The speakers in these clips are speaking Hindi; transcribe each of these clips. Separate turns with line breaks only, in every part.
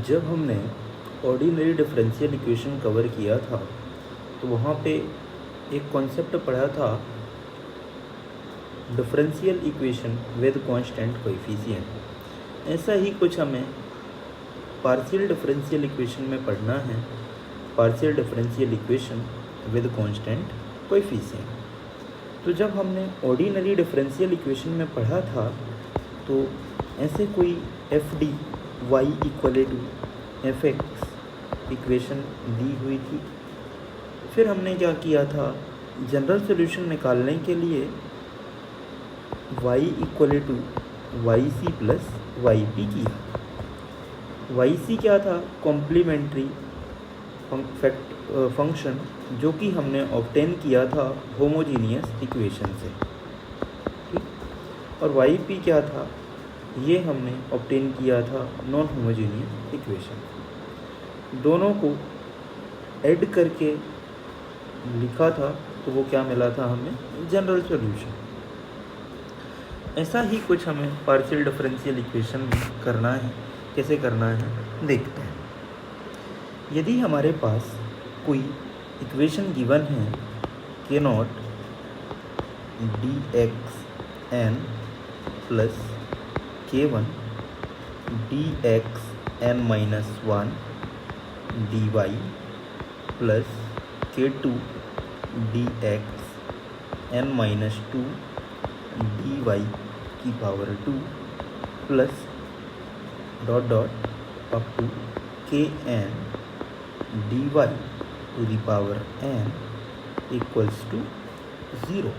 जब हमने ऑर्डिनरी डिफरेंशियल इक्वेशन कवर किया था तो वहाँ पे एक कॉन्सेप्ट पढ़ा था differential equation with constant coefficient. ऐसा ही कुछ हमें पार्शियल डिफरेंशियल इक्वेशन में पढ़ना है, partial differential equation with constant coefficient. तो जब हमने ऑर्डिनरी डिफरेंशियल इक्वेशन में पढ़ा था तो ऐसे कोई F D Y equal to F X equation दी हुई थी। फिर हमने क्या किया था, जनरल सॉल्यूशन निकालने के लिए y equal to Y C plus Y P किया। वाई सी क्या था, कॉम्प्लीमेंट्री फंक्शन जो कि हमने ऑब्टेन किया था होमोजीनियस इक्वेशन से, ठीक। और वाई पी क्या था, ये हमने ऑब्टेन किया था नॉन होमोजीनियस इक्वेशन। दोनों को ऐड करके लिखा था तो वो क्या मिला था हमें, जनरल सॉल्यूशन। ऐसा ही कुछ हमें पार्शियल डिफरेंशियल इक्वेशन में करना है। कैसे करना है देखते हैं। यदि हमारे पास कोई इक्वेशन गिवन है K naught D X N plus K one D X N minus one D Y plus K two D X N minus two D Y की power two plus dot dot up to K N D Y to the power N equals to 0।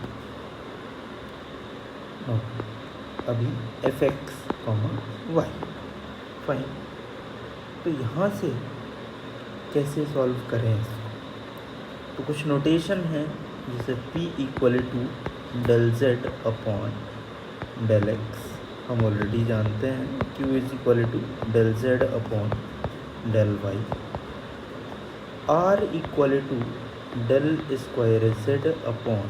अभी एफ एक्स वाई फाइन। तो यहाँ से कैसे सॉल्व करें इसको, तो कुछ नोटेशन है जैसे P equal to del Z upon del X. हम ऑलरेडी जानते हैं Q is equal to del Z upon del Y. R equal to del square Z upon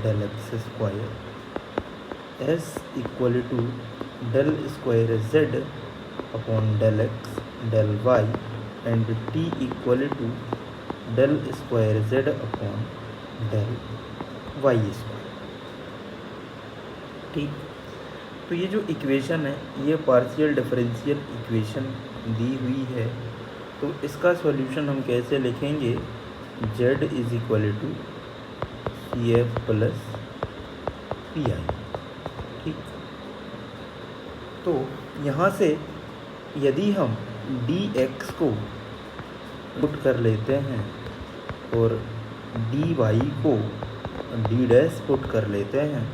del X square. S equal to del square Z upon del X del Y and T equal to del square Z upon del Y square, ठीक। तो ये जो इक्वेशन है ये पार्शियल डिफरेंशियल इक्वेशन दी हुई है। तो इसका सॉल्यूशन हम कैसे लिखेंगे, z is equal to C F plus P I, ठीक। तो यहाँ से यदि हम डी एक्स को पुट कर लेते हैं और डी वाई को डी डैश पुट कर लेते हैं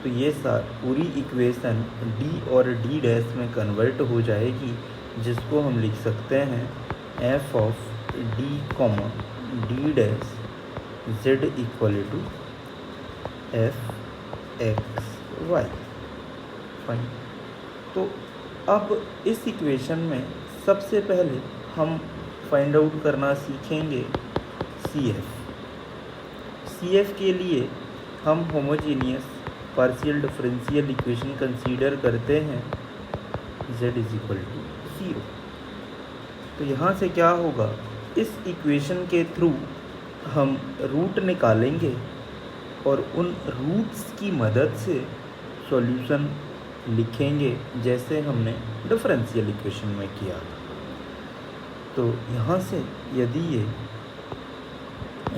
तो ये पूरी इक्वेशन डी और डी डैश में कन्वर्ट हो जाएगी, जिसको हम लिख सकते हैं F of D comma D dash Z equal to F X Y fine. तो अब इस इक्वेशन में सबसे पहले हम फाइंड आउट करना सीखेंगे सी एफ। सी एफ के लिए हम homogeneous partial differential equation consider करते हैं z इज इक्वल टू 0। तो यहाँ से क्या होगा, इस इक्वेशन के थ्रू हम रूट निकालेंगे और उन रूट्स की मदद से सॉल्यूशन लिखेंगे जैसे हमने डिफरेंशियल इक्वेशन में किया। तो यहाँ से यदि ये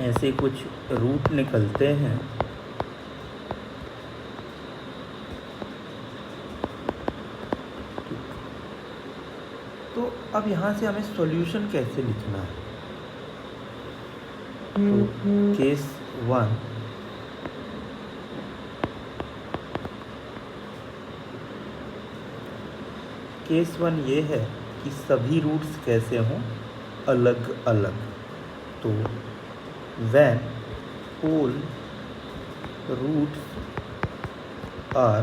ऐसे कुछ रूट निकलते हैं तो अब यहाँ से हमें सॉल्यूशन कैसे लिखना है। तो केस वन, केस वन ये है कि सभी रूट्स कैसे हों, अलग अलग। तो when whole roots are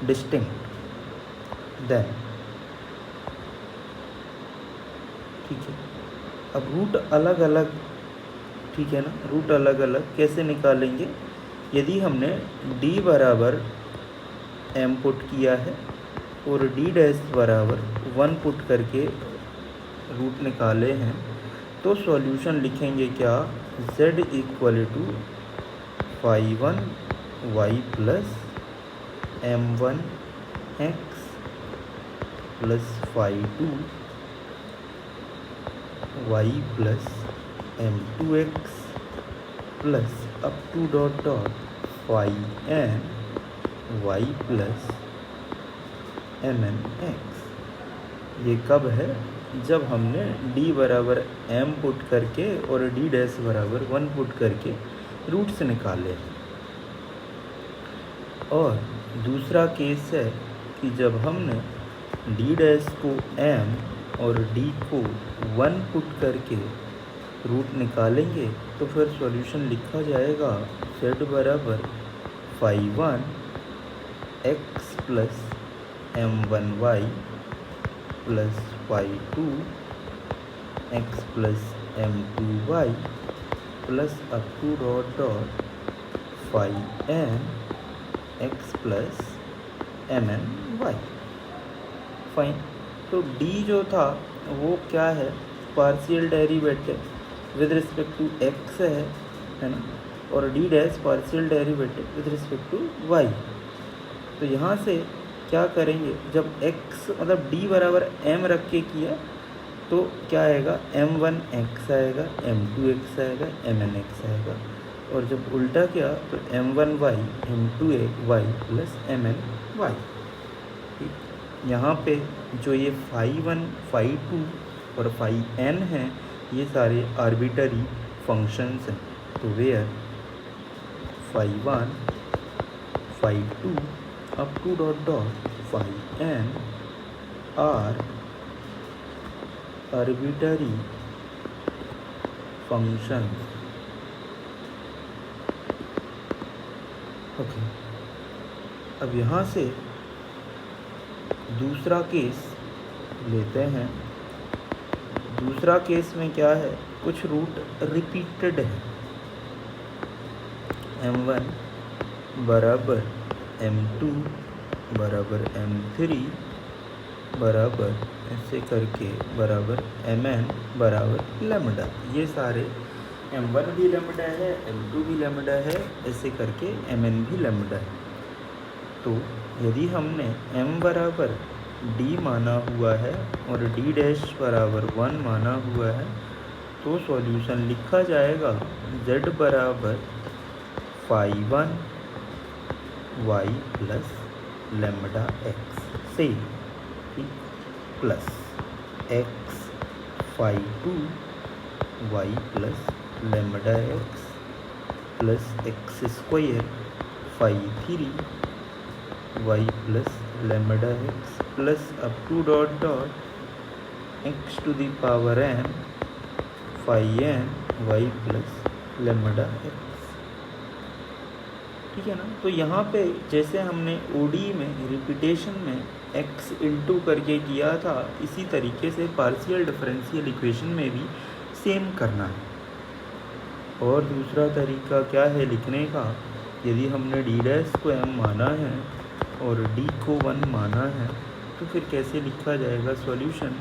distinct then, ठीक है। अब रूट अलग अलग, ठीक है ना, रूट अलग अलग कैसे निकालेंगे, यदि हमने d बराबर m पुट किया है और d डैश बराबर 1 पुट करके रूट निकाले हैं, तो सॉल्यूशन लिखेंगे क्या, z equal to phi 1 y plus m1 x plus phi 2 y plus m2 x plus up to dot dot phi n y plus mn x। ये कब है, जब हमने d बराबर m पुट करके और d डैश बराबर 1 पुट करके रूट से निकाले। और दूसरा केस है कि जब हमने d डैश को m और d को 1 पुट करके रूट निकालेंगे, तो फिर सॉल्यूशन लिखा जाएगा z बराबर phi 1 x plus m1 y plus phi 2 x plus m2 y plus up to dot dot phi n x plus mn y। Fine. तो d जो था वो क्या है, partial derivative with respect to x है ना, और d dash partial derivative with respect to y। तो यहाँ से क्या करेंगे, जब x मतलब d बराबर m रख के किया तो क्या आएगा, m1 x आएगा, m2 x आएगा, mn x आएगा। और जब उल्टा किया तो m1 y m2 y plus mn y। ठीक, यहाँ पे जो ये phi 1 phi 2 और phi n हैं, ये सारे आर्बिटरी फंक्शंस हैं। तो where phi 1 phi 2 up to dot dot phi n are arbitrary function. Okay, अब यहाँ से दूसरा केस लेते हैं। दूसरा केस में क्या है, कुछ रूट रिपीटेड है, m1 बराबर m2 बराबर m3 बराबर ऐसे करके बराबर mn बराबर लैम्डा। ये सारे m1 भी लैम्डा है, m2 भी लैम्डा है, ऐसे करके mn भी लैम्डा है। तो यदि हमने m बराबर d माना हुआ है और d डैश बराबर 1 माना हुआ है, तो सॉल्यूशन लिखा जाएगा z बराबर phi 1 y plus lambda x से, plus x phi 2 y plus lambda x plus x square phi 3 y plus lambda x plus up to dot dot x to the power n phi n y plus lambda x। ठीक है ना। तो यहाँ पे जैसे हमने ODE में रिपीटेशन में x इंटू करके किया था, इसी तरीके से पार्शियल डिफरेंशियल इक्वेशन में भी सेम करना है। और दूसरा तरीका क्या है लिखने का, यदि हमने d डैश को m माना है और d को 1 माना है, तो फिर कैसे लिखा जाएगा solution,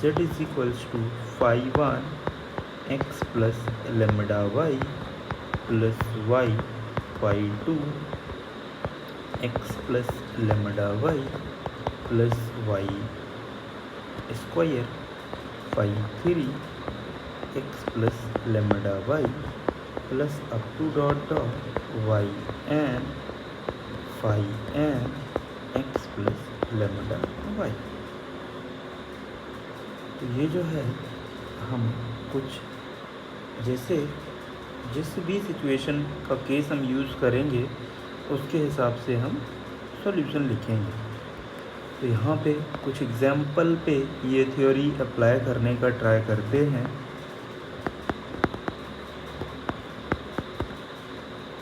z is equals to phi 1 x plus lambda y plus y phi 2 x plus lambda y plus y square phi 3 x plus lambda y plus up to dot dot y n phi n x plus lambda y। तो ये जो है, हम कुछ जैसे जिस भी सिचुएशन का केस हम यूज़ करेंगे उसके हिसाब से हम सॉल्यूशन लिखेंगे। तो यहाँ पे कुछ एग्जाम्पल पे ये थ्योरी अप्लाई करने का ट्राई करते हैं।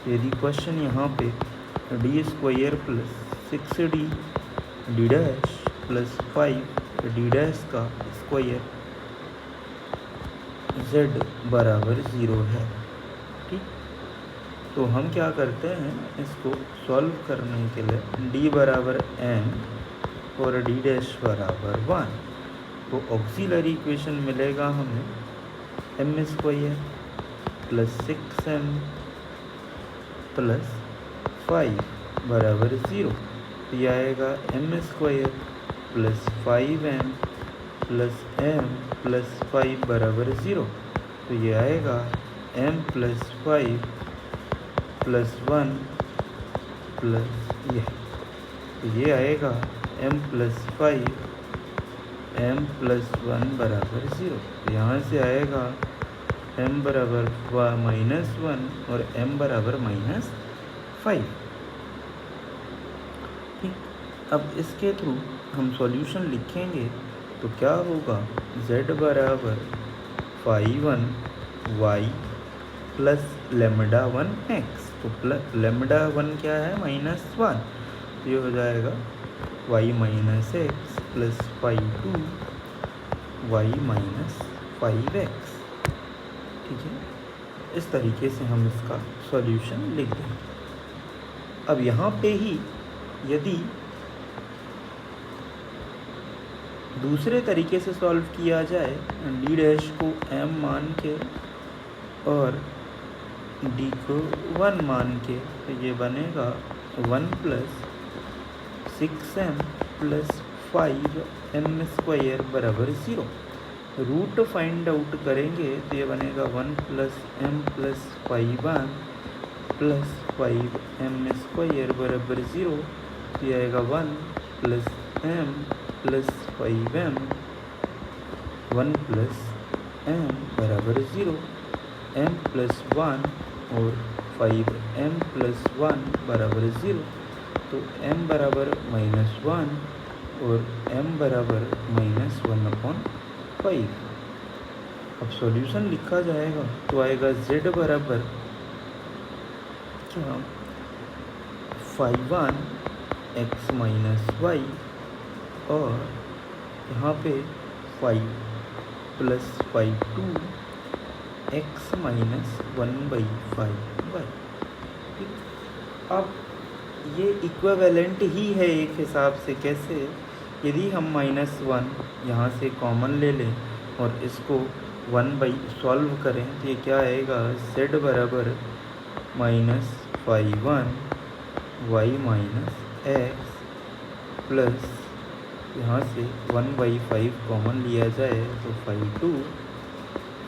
यदि क्वेश्चन यहाँ पे D square plus 6d D dash plus 5 D dash का स्क्वायर z बराबर 0 है, ठीक। तो हम क्या करते हैं, इसको सॉल्व करने के लिए d बराबर m और d डैश बराबर 1, तो ऑक्सीलरी इक्वेशन मिलेगा हमें m square plus 6m plus 5 बराबर 0। तो यह आएगा m square plus 5m plus m plus 5 बराबर 0। तो ये आएगा m प्लस 5 प्लस 1 प्लस यह, तो ये आएगा m प्लस 5 m प्लस 1 बराबर 0। तो यहाँ से आएगा m बराबर -1 और m बराबर -5। ठीक, अब इसके थ्रू हम सॉल्यूशन लिखेंगे तो क्या होगा, z बराबर 1y प्लस लेमडा 1x, तो लेमडा 1 क्या है, -1, तो ये हो जाएगा y minus x plus 2 y minus 5x। ठीक है, इस तरीके से हम इसका सॉल्यूशन लिख देंगे। अब यहाँ पे ही यदि दूसरे तरीके से सॉल्व किया जाए, d डैश को m मान के और d को 1 मान के, तो ये बनेगा 1 plus 6m plus 5m square बराबर 0। रूट फाइंड आउट करेंगे तो ये बनेगा 1 plus m plus 5m plus 5m square बराबर 0। तो ये आएगा 1 plus m plus 5m, 1 plus m बराबर 0, m प्लस 1 और 5m प्लस 1 बराबर 0। तो m बराबर -1 और m बराबर -1/5। अब सॉल्यूशन लिखा जाएगा तो आएगा z बराबर क्या, 5x माइनस y, और यहाँ पे 5 प्लस 2 x माइनस 1/5y। ठीक, अब ये इक्विवेलेंट ही है एक हिसाब से। कैसे, यदि हम -1 यहाँ से कॉमन ले लें और इसको 1 सॉल्व करें तो ये क्या आएगा, z बराबर -5 y माइनस x प्लस यहाँ से 1/5 कॉमन लिया जाए तो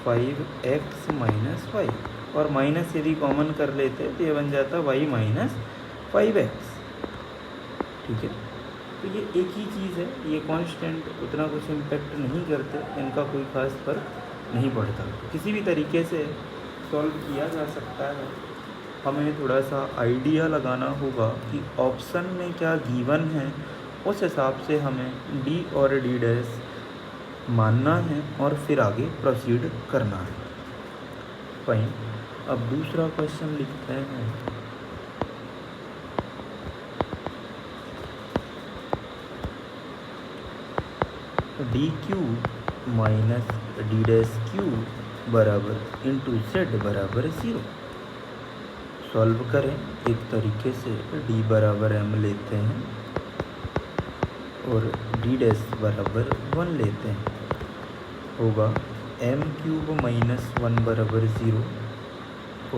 5x माइनस 5, और माइनस यदि कॉमन कर लेते तो ये बन जाता y माइनस 5x। ठीक है, तो ये एक ही चीज़ है, ये कांस्टेंट उतना कुछ इम्पेक्ट नहीं करते, इनका कोई खास फर्क नहीं पड़ता। किसी भी तरीके से सॉल्व किया जा सकता है। हमें थोड़ा सा आइडिया लगाना होगा कि ऑप्शन में क्या गिवन है, उस हिसाब से हमें d और d डैश मानना है और फिर आगे प्रोसीड करना है। फाइन, अब दूसरा क्वेश्चन लिखते हैं। d cube minus d dash cube बराबर इंटू z बराबर 0। सॉल्व करें एक तरीके से, d बराबर m लेते हैं और d डैश बराबर 1 लेते हैं। होगा m क्यूब माइनस 1 बराबर 0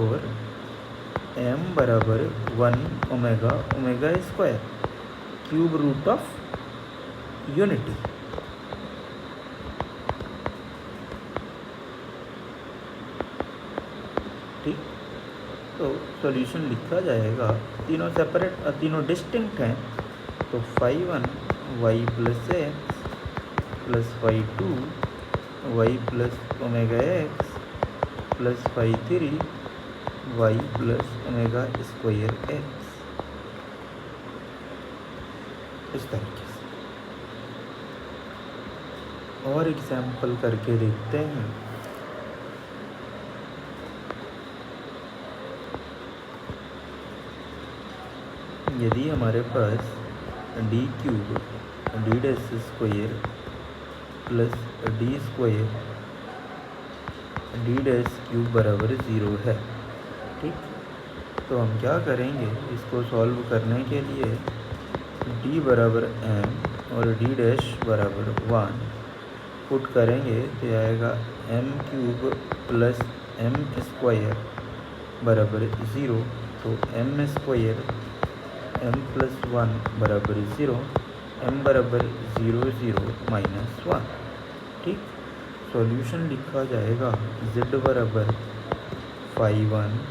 और m बराबर 1 omega square cube root of unity. ठीक, तो सॉल्यूशन लिखा जाएगा, तीनों सेपरेट तीनों डिस्टिंक्ट हैं, तो 5y plus x plus 2 y plus omega x plus 3 y plus omega square x. इस तरीके से और एग्जाम्पल करके देखते हैं। यदि हमारे पास d cube d dash square plus d square d dash cube बराबर 0 है। ठीक, तो हम क्या करेंगे, इसको सॉल्व करने के लिए d बराबर m और d डैश बराबर 1 पुट करेंगे तो आएगा m cube plus m square बराबर 0। तो m स्क्वायर m प्लस 1 बराबर 0, m बराबर 0 0 माइनस 1। ठीक, सॉल्यूशन लिखा जाएगा z बराबर 1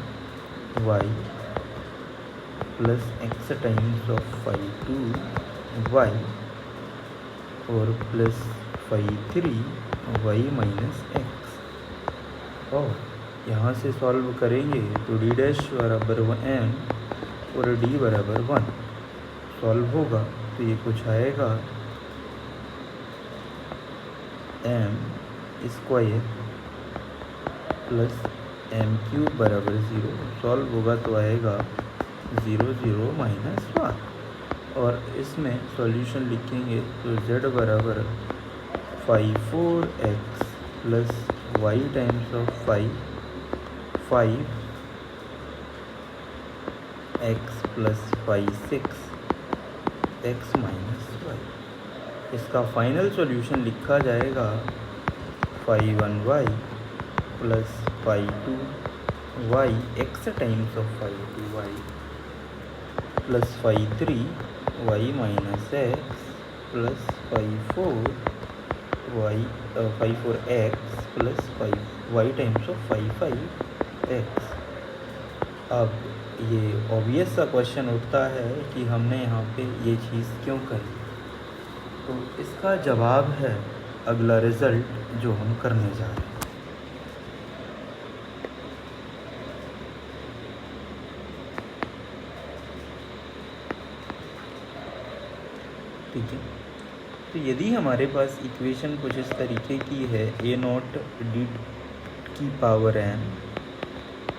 y plus x times of 2 y और प्लस 3 y माइनस x। और यहाँ से सॉल्व करेंगे तो d डैश बराबर m और d बराबर 1 सॉल्व होगा तो ये कुछ आएगा m square plus m cube बराबर 0, सॉल्व होगा तो आएगा 0 0 माइनस 1। और इसमें सॉल्यूशन लिखेंगे तो z बराबर 4x plus y times of 5 x plus 6 x minus y। इसका फाइनल सॉल्यूशन लिखा जाएगा 1y plus 2y x times of 2y plus 3y minus x plus 4x plus 5y times of 5x। अब ये ऑब्वियस सा क्वेश्चन उठता है कि हमने यहाँ पे ये चीज़ क्यों करी, तो इसका जवाब है अगला रिज़ल्ट जो हम करने जा रहे हैं। ठीक है, तो यदि हमारे पास इक्वेशन कुछ इस तरीके की है a0 d की power n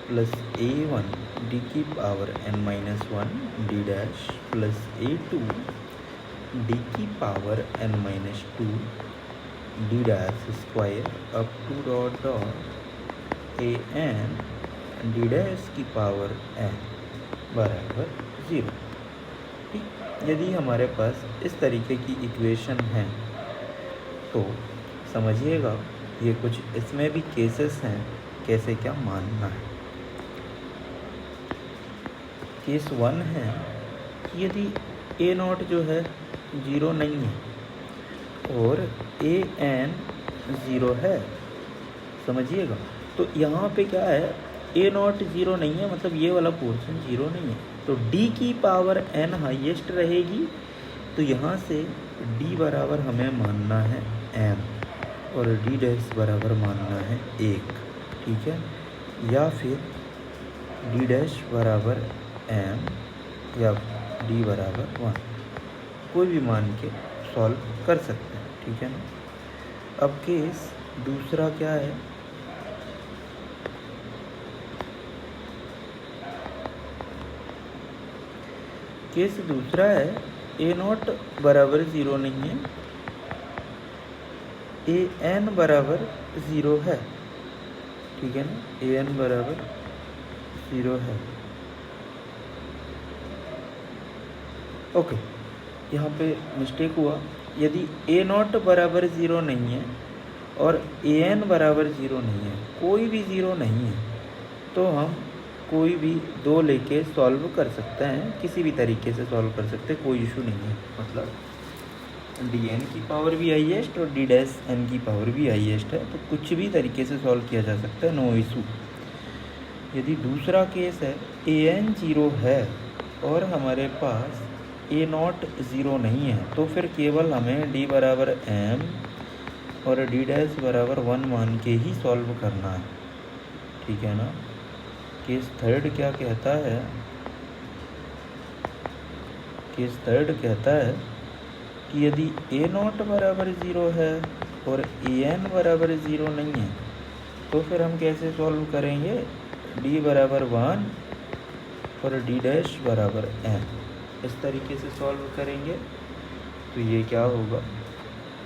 plus a1 d की power n minus 1 d dash plus a2 d की power n minus 2 d dash square up to dot dot an d dash की पावर n बराबर 0। ठीक, यदि हमारे पास इस तरीके की इक्वेशन है तो समझिएगा ये कुछ इसमें भी केसेस हैं, कैसे क्या मानना है। केस 1 है कि यदि a0 जो है 0 नहीं है और an 0 है, समझिएगा, तो यहाँ पे क्या है, a0 0 नहीं है, मतलब ये वाला पोर्शन 0 नहीं है, तो d की पावर n हाईएस्ट रहेगी, तो यहाँ से d बराबर हमें मानना है m और d डैश बराबर मानना है 1। ठीक है, या फिर d डैश बराबर m या d बराबर 1 कोई भी मान के सॉल्व कर सकते हैं। ठीक है ना। अब केस दूसरा क्या है, केस दूसरा है a0 बराबर 0 नहीं है, an बराबर 0 है। ठीक है ना, an बराबर 0 है। ओके, यहाँ पे मिस्टेक हुआ, यदि a0 बराबर 0 नहीं है और an बराबर 0 नहीं है, कोई भी 0 नहीं है, तो हम कोई भी दो लेके सॉल्व कर सकते हैं, किसी भी तरीके से सॉल्व कर सकते हैं, कोई इशू नहीं है। मतलब dn की पावर भी हाईएस्ट और d डैश n की पावर भी हाईएस्ट है, तो कुछ भी तरीके से सॉल्व किया जा सकता है, नो इशू। यदि दूसरा केस है an 0 है और हमारे पास a0 0 नहीं है, तो फिर केवल हमें d बराबर m और d डैश बराबर 1 मान के ही सॉल्व करना है। ठीक है ना। केस थर्ड क्या कहता है, केस थर्ड कहता है कि यदि a0 बराबर 0 है और an बराबर 0 नहीं है, तो फिर हम कैसे सॉल्व करेंगे, d बराबर 1 और d डैश बराबर m, इस तरीके से सॉल्व करेंगे तो ये क्या होगा,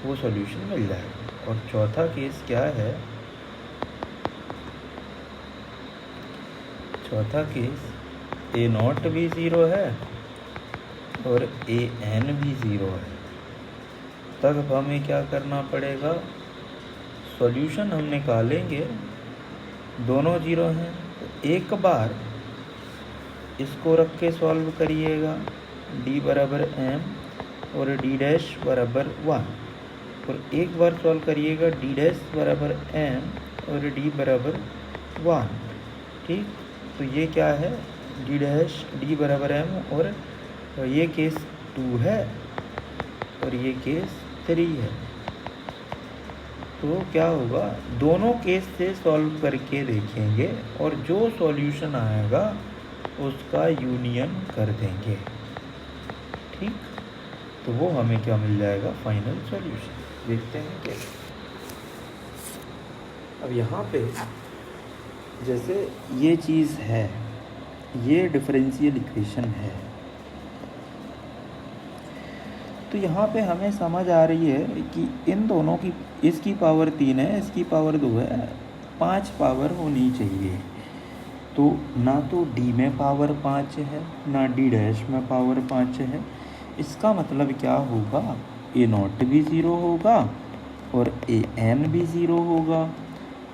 वो सॉल्यूशन मिल जाएगा। और चौथा केस क्या है, चौथा केस ए नॉट भी ज़ीरो है और ए एन भी ज़ीरो है, तब हमें क्या करना पड़ेगा, सॉल्यूशन हम निकालेंगे। दोनों ज़ीरो हैं तो एक बार इसको रख के सॉल्व करिएगा, डी बराबर एम और डी डैश बराबर 1, और एक बार सॉल्व करिएगा डी डैश बराबर एम और डी बराबर 1। ठीक, तो ये क्या है, डी डैश डी बराबर एम, और ये केस 2 है और ये केस 3 है। तो क्या होगा, दोनों केस से सॉल्व करके देखेंगे और जो सॉल्यूशन आएगा उसका यूनियन कर देंगे। ठीक, तो वो हमें क्या मिल जाएगा, फाइनल सॉल्यूशन। देखते हैं कैसे। अब यहाँ पे जैसे ये चीज़ है, ये डिफरेंशियल इक्वेशन है, तो यहाँ पे हमें समझ आ रही है कि इन दोनों की, इसकी पावर 3 है, इसकी पावर 2 है, 5 पावर होनी चाहिए। तो ना तो डी में पावर 5 है, ना डी डैश में पावर 5 है। इसका मतलब क्या होगा, ए नॉट भी ज़ीरो होगा और ए एन भी ज़ीरो होगा।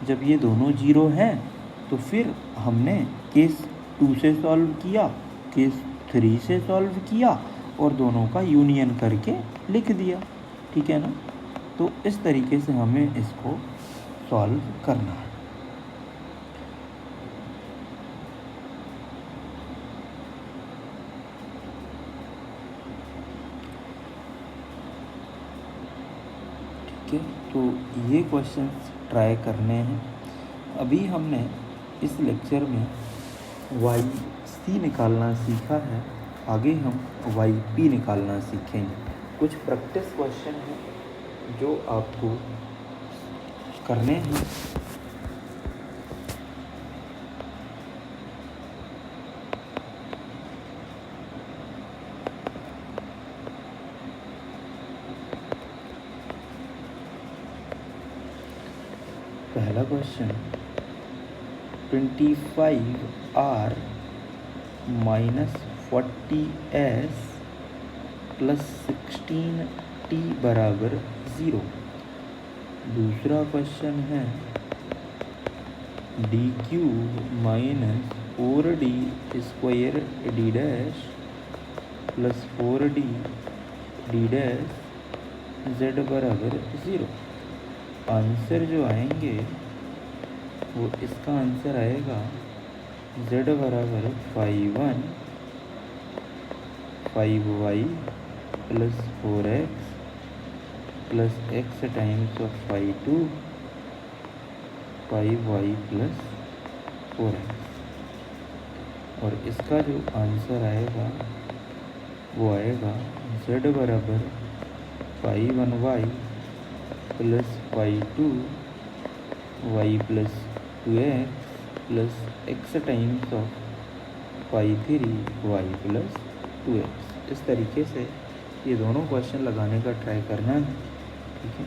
जब ये दोनों ज़ीरो हैं तो फिर हमने केस 2 से सॉल्व किया, केस 3 से सॉल्व किया और दोनों का यूनियन करके लिख दिया। ठीक है ना, तो इस तरीके से हमें इसको सॉल्व करना है। ठीक है, तो ये क्वेश्चंस ट्राई करने हैं। अभी हमने इस लेक्चर में वाई सी निकालना सीखा है, आगे हम वाई पी निकालना सीखेंगे। कुछ प्रैक्टिस क्वेश्चन हैं जो आपको करने हैं। पहला question, 25R minus 40S plus 16T बराबर 0। दूसरा क्वेश्चन है, D cube minus 4D square D dash plus 4D D dash Z बराबर 0। आंसर जो आएंगे वो, इसका आंसर आएगा Z बराबर 5y plus 4x plus x times of 5 5y plus 4x, और इसका जो आंसर आएगा वो आएगा Z बराबर 1y plus 2y plus 2x plus x times of 3y plus 2x। इस तरीके से ये दोनों क्वेश्चन लगाने का ट्राई करना है। ठीक है।